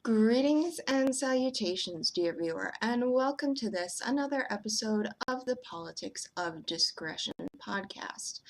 Greetings and salutations, dear viewer, and welcome to another episode of the Politics of Discretion podcast.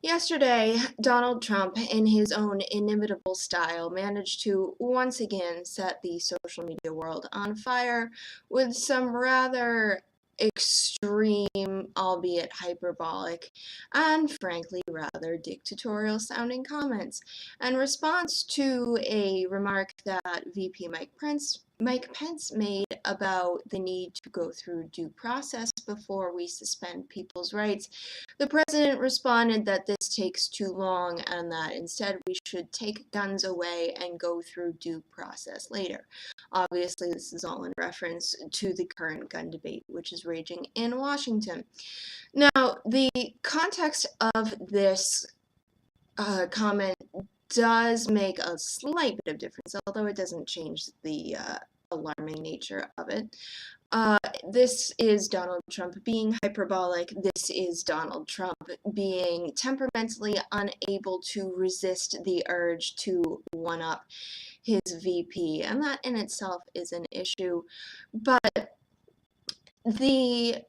Yesterday, Donald Trump, in his own inimitable style, managed to once again set the social media world on fire with some rather extreme, albeit hyperbolic, and frankly rather dictatorial sounding comments in response to a remark that VP Mike Pence made about the need to go through due process before we suspend people's rights. The president responded that this takes too long and that instead we should take guns away and go through due process later. Obviously, this is all in reference to the current gun debate, which is raging in Washington. Now, the context of this comment does make a slight bit of difference, although it doesn't change the alarming nature of it. This is Donald Trump being hyperbolic. This is Donald Trump being temperamentally unable to resist the urge to one-up his VP, and that in itself is an issue. But the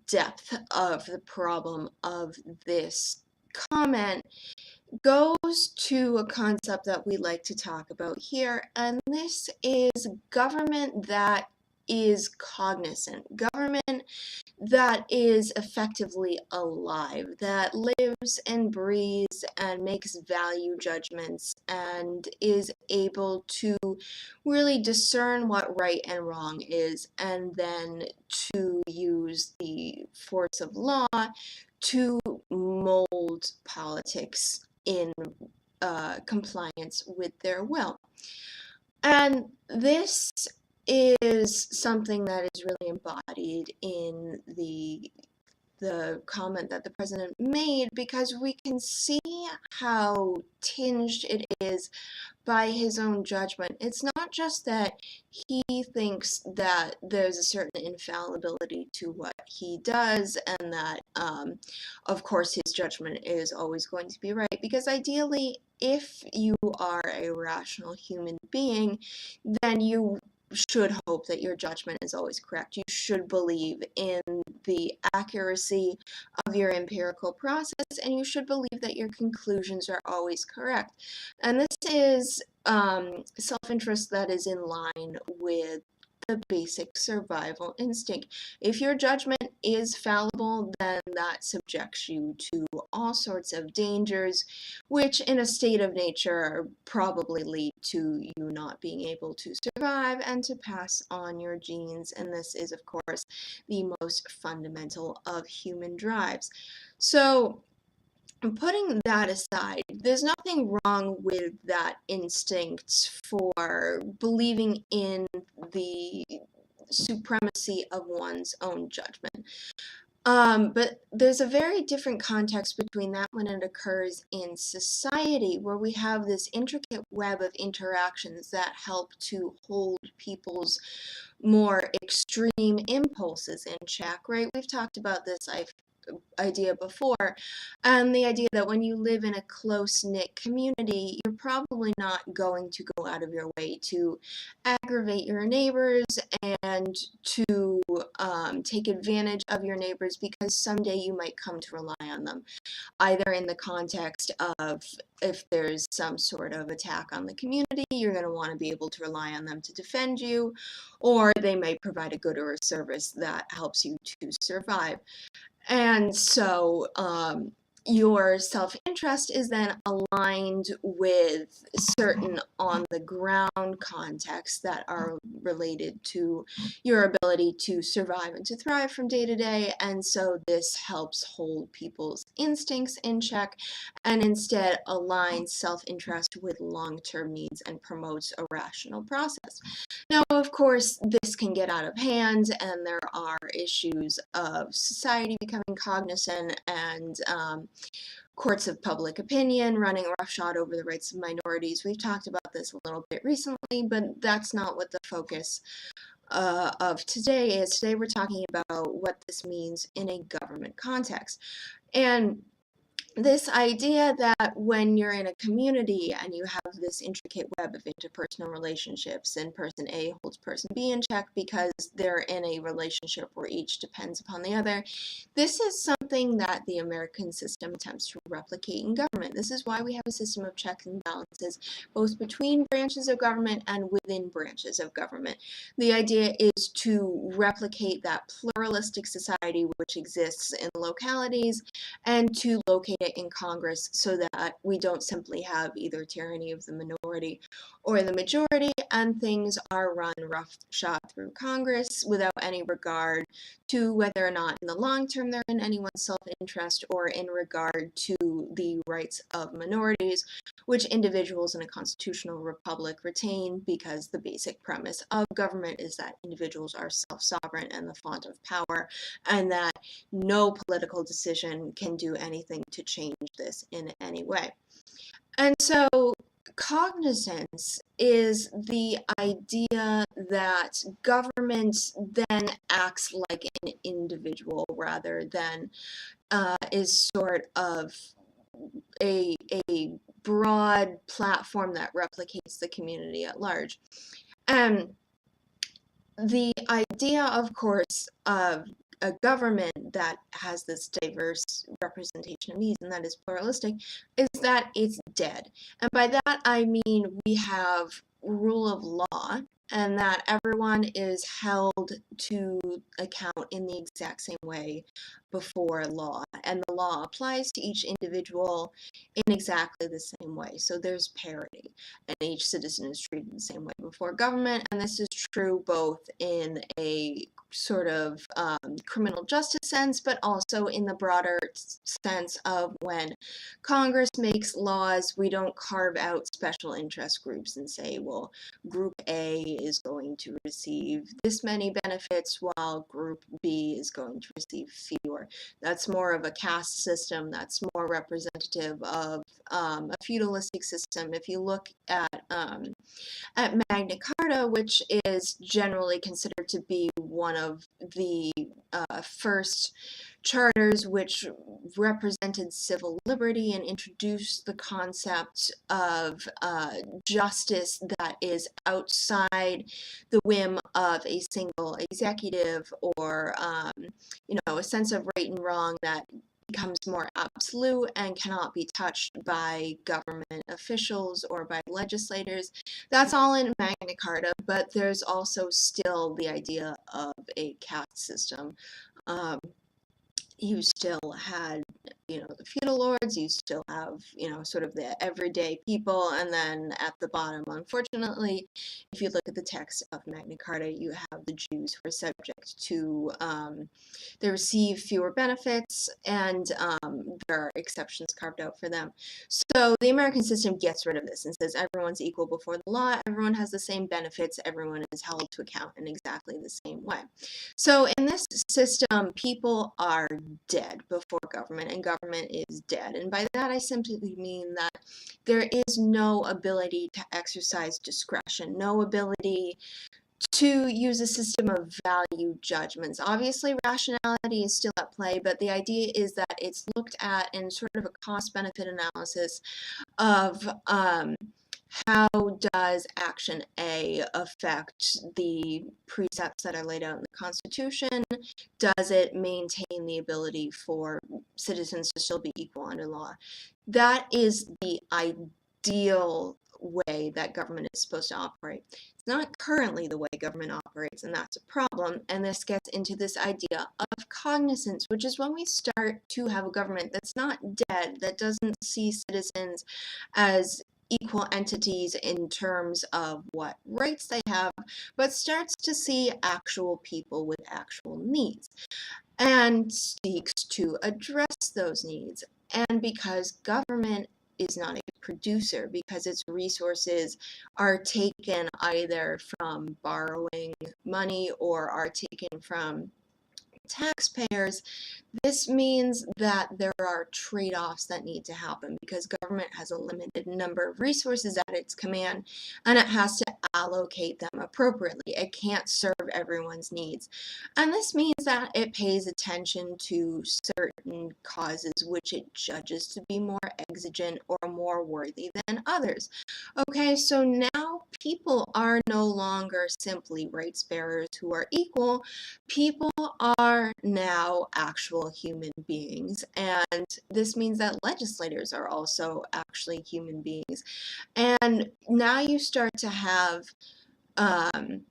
depth of the problem of this comment goes to a concept that we like to talk about here, and this is government that is cognizant, government that is effectively alive, that lives and breathes and makes value judgments and is able to really discern what right and wrong is, and then to use the force of law to mold politics in compliance with their will. And this is something that is really embodied in the comment that the president made, because we can see how tinged it is by his own judgment. It's not just that he thinks that there's a certain infallibility to what he does and that, of course, his judgment is always going to be right, because ideally, if you are a rational human being, then you should hope that your judgment is always correct. You should believe in the accuracy of your empirical process, and you should believe that your conclusions are always correct. And this is self-interest that is in line with the basic survival instinct. If your judgment is fallible, then that subjects you to all sorts of dangers, which in a state of nature probably lead to you not being able to survive and to pass on your genes. And this is, of course, the most fundamental of human drives. So, putting that aside, there's nothing wrong with that instinct for believing in the supremacy of one's own judgment. But there's a very different context between that when it occurs in society, where we have this intricate web of interactions that help to hold people's more extreme impulses in check, right? We've talked about this idea before, and the idea that when you live in a close-knit community, you're probably not going to go out of your way to aggravate your neighbors and to take advantage of your neighbors, because someday you might come to rely on them, either in the context of if there's some sort of attack on the community, you're going to want to be able to rely on them to defend you, or they might provide a good or a service that helps you to survive. And so your self-interest is then aligned with certain on-the-ground contexts that are related to your ability to survive and to thrive from day to day, and so this helps hold people's instincts in check and instead aligns self-interest with long-term needs and promotes a rational process. Now, of course, this can get out of hand, and there are issues of society becoming cognizant and courts of public opinion running roughshod over the rights of minorities. We've talked about this a little bit recently, but that's not what the focus of today is. Today we're talking about what this means in a government context. And this idea that when you're in a community and you have this intricate web of interpersonal relationships and person A holds person B in check because they're in a relationship where each depends upon the other, this is something that the American system attempts to replicate in government. This is why we have a system of checks and balances, both between branches of government and within branches of government. The idea is to replicate that pluralistic society which exists in localities and to locate it in Congress so that we don't simply have either tyranny of the minority or the majority and things are run roughshod through Congress without any regard to whether or not in the long term they're in anyone's self-interest or in regard to the rights of minorities, which individuals in a constitutional republic retain because the basic premise of government is that individuals are self-sovereign and the font of power, and that no political decision can do anything to change this in any way. And so cognizance is the idea that government then acts like an individual rather than is sort of a broad platform that replicates the community at large. And the idea, of course, of a government that has this diverse representation of needs and that is pluralistic is that it's dead. And by that I mean we have rule of law and that everyone is held to account in the exact same way before law. And the law applies to each individual in exactly the same way. So there's parity and each citizen is treated the same way before government, and this is true both in a sort of criminal justice sense, but also in the broader sense of when Congress makes laws, we don't carve out special interest groups and say, well, Group A is going to receive this many benefits while Group B is going to receive fewer. That's more of a caste system, that's more representative of a feudalistic system. If you look at Magna Carta, which is generally considered to be one of the first charters which represented civil liberty and introduced the concept of justice that is outside the whim of a single executive or a sense of right and wrong that becomes more absolute and cannot be touched by government officials or by legislators. That's all in Magna Carta, but there's also still the idea of a caste system. You still had, the feudal lords, you still have, sort of the everyday people, and then at the bottom, unfortunately, if you look at the text of Magna Carta, you have the Jews who are subject to, they receive fewer benefits, and there are exceptions carved out for them. So the American system gets rid of this and says everyone's equal before the law, everyone has the same benefits, everyone is held to account in exactly the same way. So in this system, people are dead before government, and government is dead. And by that, I simply mean that there is no ability to exercise discretion, no ability to use a system of value judgments. Obviously, rationality is still at play, but the idea is that it's looked at in sort of a cost-benefit analysis of how does action A affect the precepts that are laid out in the Constitution? Does it maintain the ability for citizens to still be equal under law? That is the ideal way that government is supposed to operate. It's not currently the way government operates, and that's a problem. And this gets into this idea of cognizance, which is when we start to have a government that's not dead, that doesn't see citizens as equal entities in terms of what rights they have, but starts to see actual people with actual needs and seeks to address those needs. And because government is not a producer, because its resources are taken either from borrowing money or are taken from taxpayers, This means that there are trade-offs that need to happen because government has a limited number of resources at its command and it has to allocate them appropriately. It can't serve everyone's needs. And this means that it pays attention to certain causes which it judges to be more exigent or more worthy than others. Okay, so now people are no longer simply rights bearers who are equal. People are now actual human beings, and this means that legislators are also actually human beings. And now you start to have um,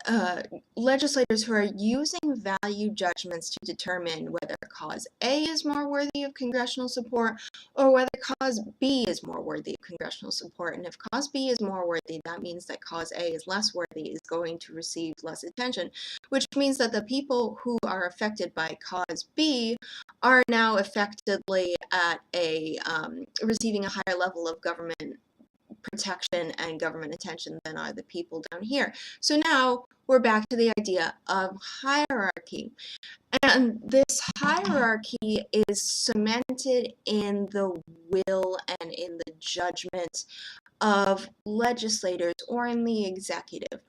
uh, legislators who are using value judgments to determine whether cause A is more worthy of congressional support or whether cause B is more worthy of congressional support. And if cause B is more worthy, that means that cause A is less worthy, is going to receive less attention, which means that the people who are affected by cause B are now effectively at a receiving a higher level of government protection and government attention than are the people down here. So now we're back to the idea of hierarchy. And this hierarchy is cemented in the will and in the judgment of legislators or in the executive.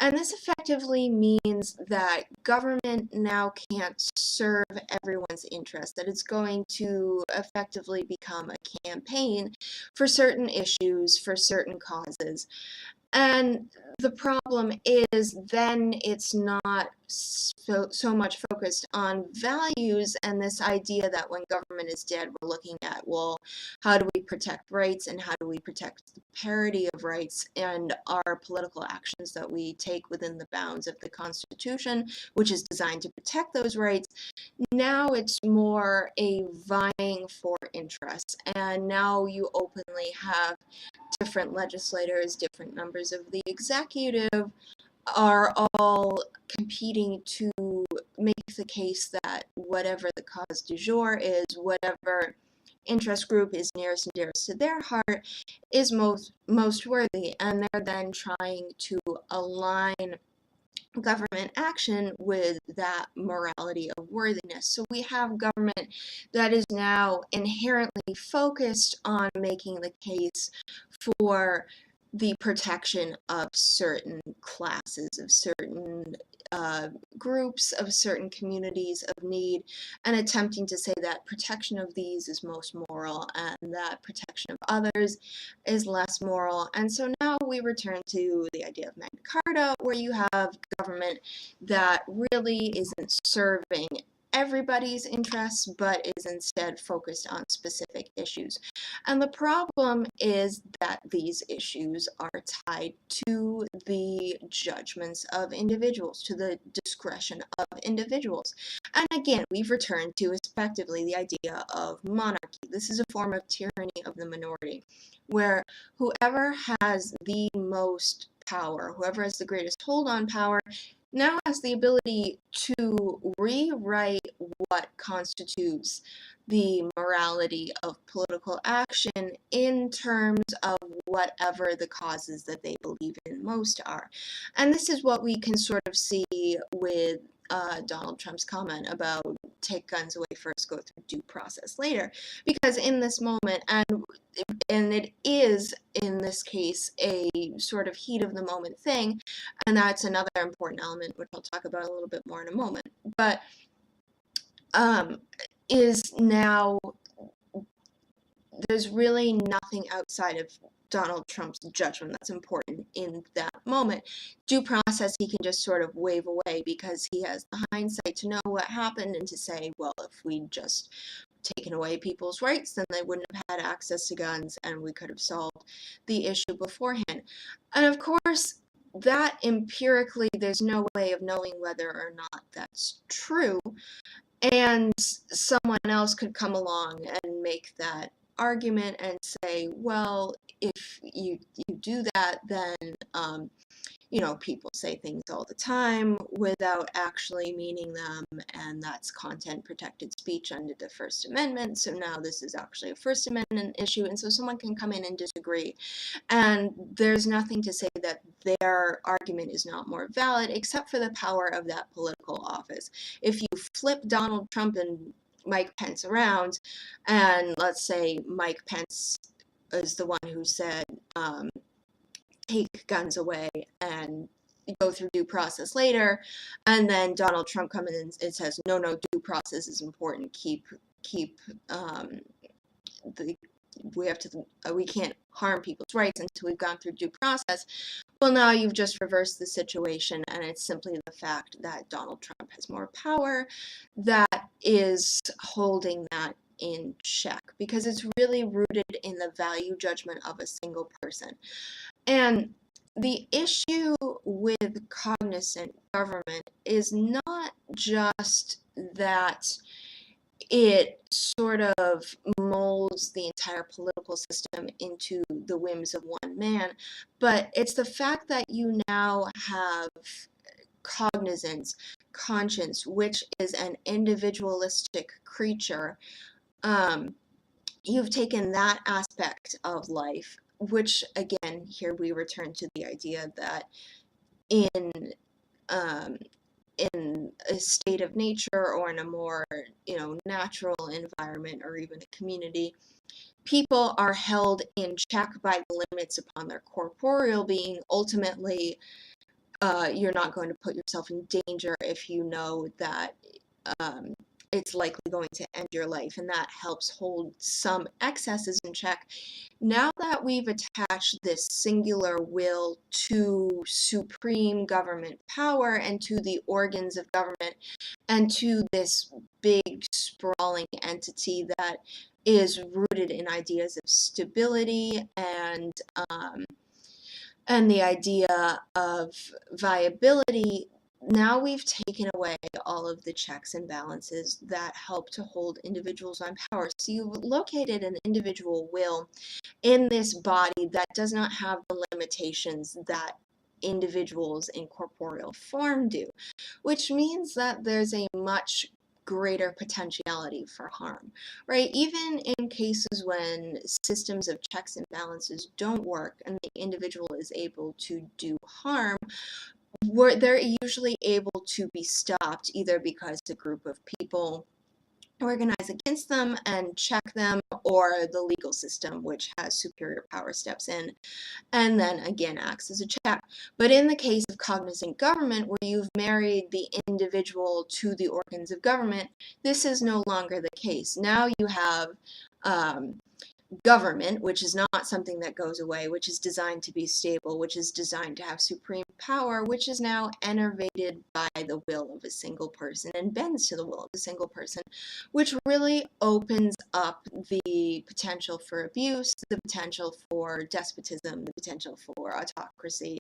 And this effectively means that government now can't serve everyone's interest, that it's going to effectively become a campaign for certain issues, for certain causes. And the problem is then it's not so much focused on values and this idea that when government is dead, we're looking at, well, how do we protect rights and how do we protect the parity of rights and our political actions that we take within the bounds of the Constitution, which is designed to protect those rights. Now it's more a vying for interests, and now you openly have different legislators, different members of the executive are all competing to make the case that whatever the cause du jour is, whatever interest group is nearest and dearest to their heart is most worthy, and they're then trying to align government action with that morality of worthiness. So we have government that is now inherently focused on making the case for the protection of certain classes, of certain groups, of certain communities of need, and attempting to say that protection of these is most moral and that protection of others is less moral. And so now we return to the idea of Magna Carta, where you have government that really isn't serving everybody's interests, but is instead focused on specific issues. And the problem is that these issues are tied to the judgments of individuals, to the discretion of individuals. And again, we've returned to effectively the idea of monarchy. This is a form of tyranny of the minority, where whoever has the most power, whoever has the greatest hold on power, now has the ability to rewrite what constitutes the morality of political action in terms of whatever the causes that they believe in most are. And this is what we can sort of see with Donald Trump's comment about take guns away first, go through due process later. Because in this moment, and it is in this case a sort of heat of the moment thing, and that's another important element which I'll talk about a little bit more in a moment, but is now there's really nothing outside of Donald Trump's judgment that's important in that moment. Due process he can just sort of wave away because he has the hindsight to know what happened and to say, well, if we'd just taken away people's rights, then they wouldn't have had access to guns and we could have solved the issue beforehand. And of course, that empirically, there's no way of knowing whether or not that's true. And someone else could come along and make that argument and say, well, if you do that, then people say things all the time without actually meaning them, and that's content protected speech under the First Amendment. So now this is actually a First Amendment issue, and so someone can come in and disagree. And there's nothing to say that their argument is not more valid, except for the power of that political office. If you flip Donald Trump and Mike Pence around, and let's say Mike Pence is the one who said, take guns away and go through due process later, and then Donald Trump comes in and says, no, due process is important. Keep the we can't harm people's rights until we've gone through due process. Well, now you've just reversed the situation, and it's simply the fact that Donald Trump has more power that is holding that in check, because it's really rooted in the value judgment of a single person. And the issue with cognizant government is not just that it sort of molds the entire political system into the whims of one man, but it's the fact that you now have cognizance, conscience, which is an individualistic creature. You've taken that aspect of life, which again, here we return to the idea that in um, in a state of nature or in a more natural environment or even a community, people are held in check by the limits upon their corporeal being. Ultimately, you're not going to put yourself in danger if you know that it's likely going to end your life, and that helps hold some excesses in check. Now that we've attached this singular will to supreme government power and to the organs of government and to this big sprawling entity that is rooted in ideas of stability and the idea of viability, now we've taken away all of the checks and balances that help to hold individuals on power. So you've located an individual will in this body that does not have the limitations that individuals in corporeal form do, which means that there's a much greater potentiality for harm, right? Even in cases when systems of checks and balances don't work and the individual is able to do harm, they're usually able to be stopped either because a group of people organize against them and check them, or the legal system, which has superior power, steps in and then again acts as a check. But in the case of cognizant government, where you've married the individual to the organs of government, this is no longer the case. Now you have government, which is not something that goes away, which is designed to be stable, which is designed to have supreme power, which is now enervated by the will of a single person and bends to the will of a single person, which really opens up the potential for abuse, the potential for despotism, the potential for autocracy,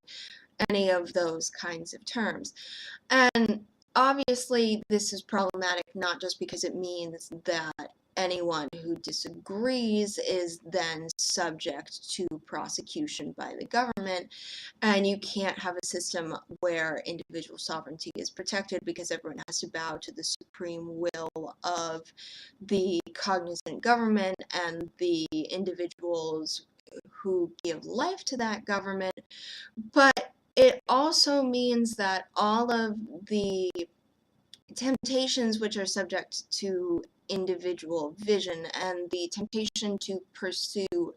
any of those kinds of terms. And obviously, this is problematic not just because it means that anyone who disagrees is then subject to prosecution by the government, and you can't have a system where individual sovereignty is protected because everyone has to bow to the supreme will of the cognizant government and the individuals who give life to that government. But it also means that all of the temptations which are subject to individual vision and the temptation to pursue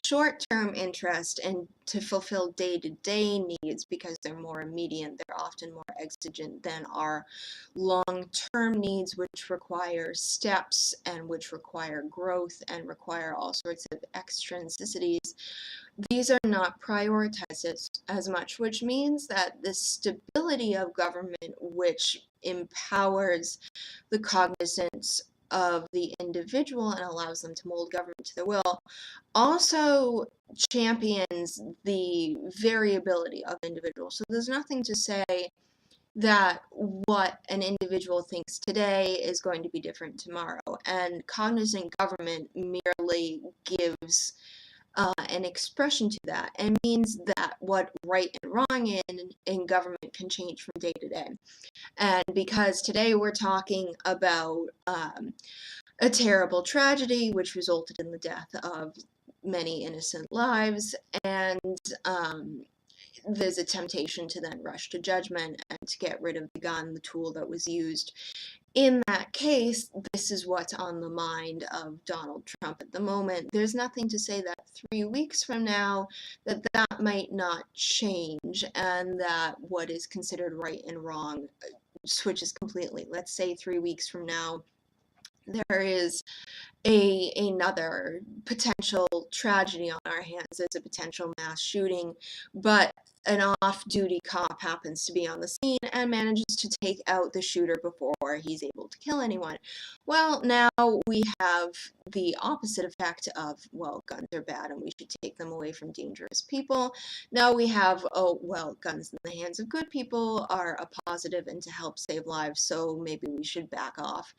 short-term interest and to fulfill day-to-day needs because they're more immediate, they're often more exigent than our long-term needs, which require steps and which require growth and require all sorts of extrinsities. These are not prioritized as much, which means that the stability of government, which empowers the cognizance of the individual and allows them to mold government to their will, also champions the variability of individuals. So there's nothing to say that what an individual thinks today is going to be different tomorrow. And cognizant government merely gives an expression to that and means that what right and wrong in government can change from day to day. And because today we're talking about a terrible tragedy which resulted in the death of many innocent lives, and there's a temptation to then rush to judgment and to get rid of the gun, the tool that was used. In that case, this is what's on the mind of Donald Trump at the moment. There's nothing to say that 3 weeks from now that might not change and that what is considered right and wrong switches completely. Let's say 3 weeks from now there is another potential tragedy on our hands. There's a potential mass shooting, but an off-duty cop happens to be on the scene and manages to take out the shooter before he's able to kill anyone. Well, now we have the opposite effect of, well, guns are bad and we should take them away from dangerous people. Now we have, oh, well, guns in the hands of good people are a positive and to help save lives, so maybe we should back off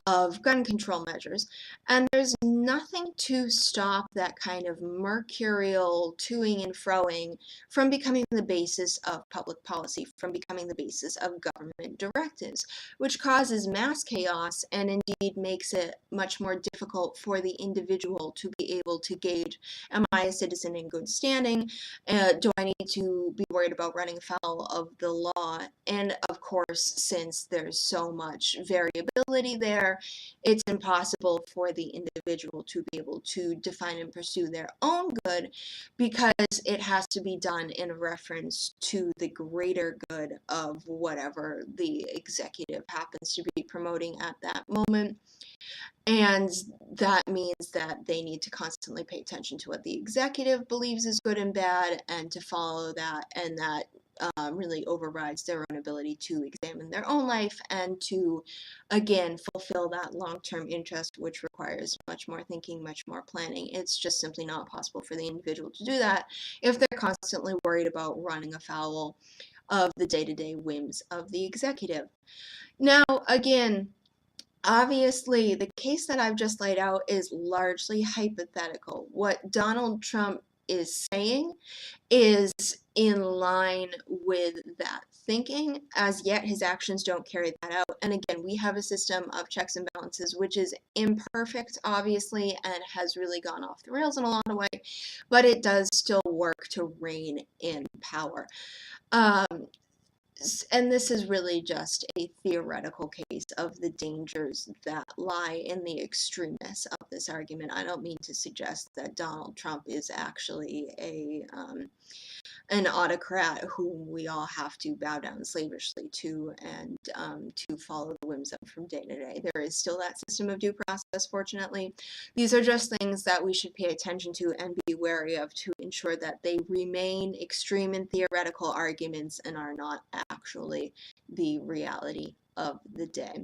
of gun control measures. And there's nothing to stop that kind of mercurial toing and froing from becoming the basis of public policy, from becoming the basis of government directives, which causes mass chaos and indeed makes it much more difficult for the individual to be able to gauge, am I a citizen in good standing? Do I need to be worried about running afoul of the law? And of course, since there's so much variability there, it's impossible for the individual to be able to define and pursue their own good because it has to be done in reference to the greater good of whatever the executive happens to be promoting at that moment. And that means that they need to constantly pay attention to what the executive believes is good and bad and to follow that, and that really overrides their own ability to examine their own life and to, again, fulfill that long-term interest, which requires much more thinking, much more planning. It's just simply not possible for the individual to do that if they're constantly worried about running afoul of the day-to-day whims of the executive. Now, again, obviously, the case that I've just laid out is largely hypothetical. What Donald Trump is saying is in line with that thinking. As yet, his actions don't carry that out. And again, we have a system of checks and balances, which is imperfect, obviously, and has really gone off the rails in a lot of ways, but it does still work to rein in power. And this is really just a theoretical case of the dangers that lie in the extremeness of this argument. I don't mean to suggest that Donald Trump is actually an autocrat whom we all have to bow down slavishly to and to follow the whims of from day to day. There is still that system of due process, fortunately. These are just things that we should pay attention to and be wary of to ensure that they remain extreme and theoretical arguments and are not actually the reality of the day.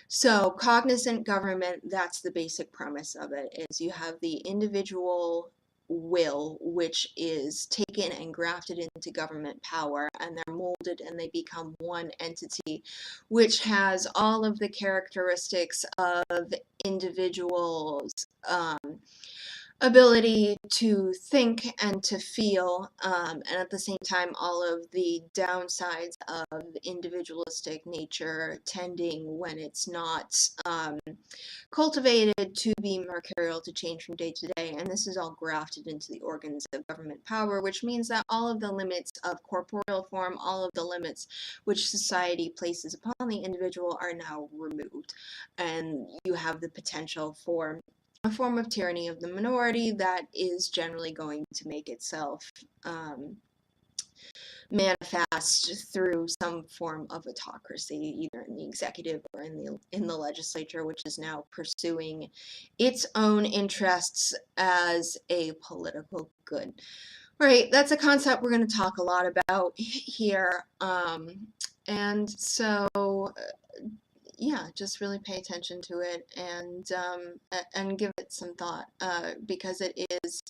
So cognizant government, that's the basic premise of it, is you have the individual will, which is taken and grafted into government power, and they're molded and they become one entity, which has all of the characteristics of individuals' ability to think and to feel, and at the same time all of the downsides of individualistic nature tending, when it's not cultivated, to be mercurial, to change from day to day. And this is all grafted into the organs of government power, which means that all of the limits of corporeal form, all of the limits which society places upon the individual are now removed, and you have the potential for a form of tyranny of the minority that is generally going to make itself manifest through some form of autocracy, either in the executive or in the legislature, which is now pursuing its own interests as a political good. Right, that's a concept we're going to talk a lot about here, and so yeah, just really pay attention to it and give it some thought, because it is,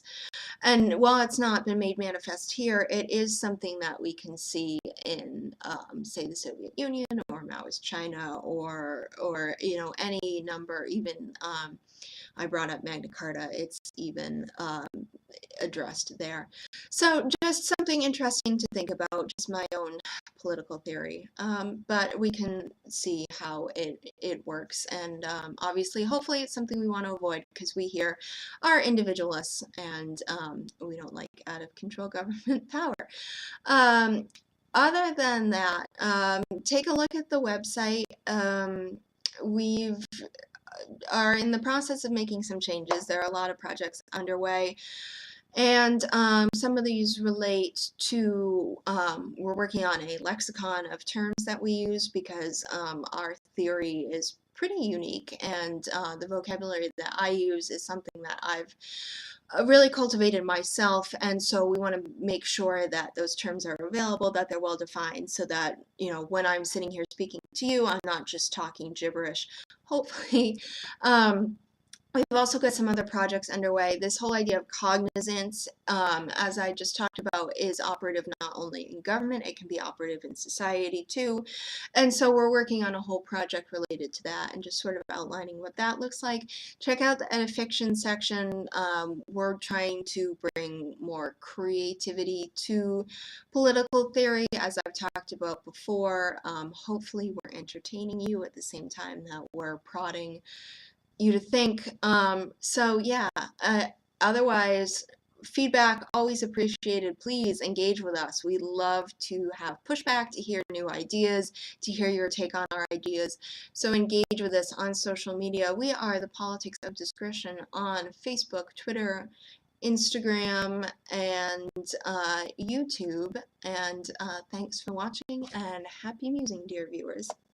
and while it's not been made manifest here, it is something that we can see in say the Soviet Union or Maoist China or any number, even I brought up Magna Carta, it's even addressed there. So just something interesting to think about, just my own political theory. But we can see how it works. And obviously, hopefully it's something we want to avoid because we here are individualists and we don't like out of control government power. Um, Other than that, take a look at the website. We've are in the process of making some changes. There are a lot of projects underway. And some of these relate to, we're working on a lexicon of terms that we use because our theory is pretty unique, and the vocabulary that I use is something that I've really cultivated myself, and so we want to make sure that those terms are available, that they're well defined, so that, when I'm sitting here speaking to you, I'm not just talking gibberish, hopefully. We've also got some other projects underway. This whole idea of cognizance, as I just talked about, is operative not only in government, it can be operative in society too. And so we're working on a whole project related to that and just sort of outlining what that looks like. Check out the fiction section. We're trying to bring more creativity to political theory, as I've talked about before. Hopefully we're entertaining you at the same time that we're prodding you to think. So yeah, otherwise, feedback always appreciated. Please engage with us. We love to have pushback, to hear new ideas, to hear your take on our ideas. So engage with us on social media. We are the Politics of Discretion on Facebook, Twitter, Instagram, and YouTube. And thanks for watching, and happy musing, dear viewers.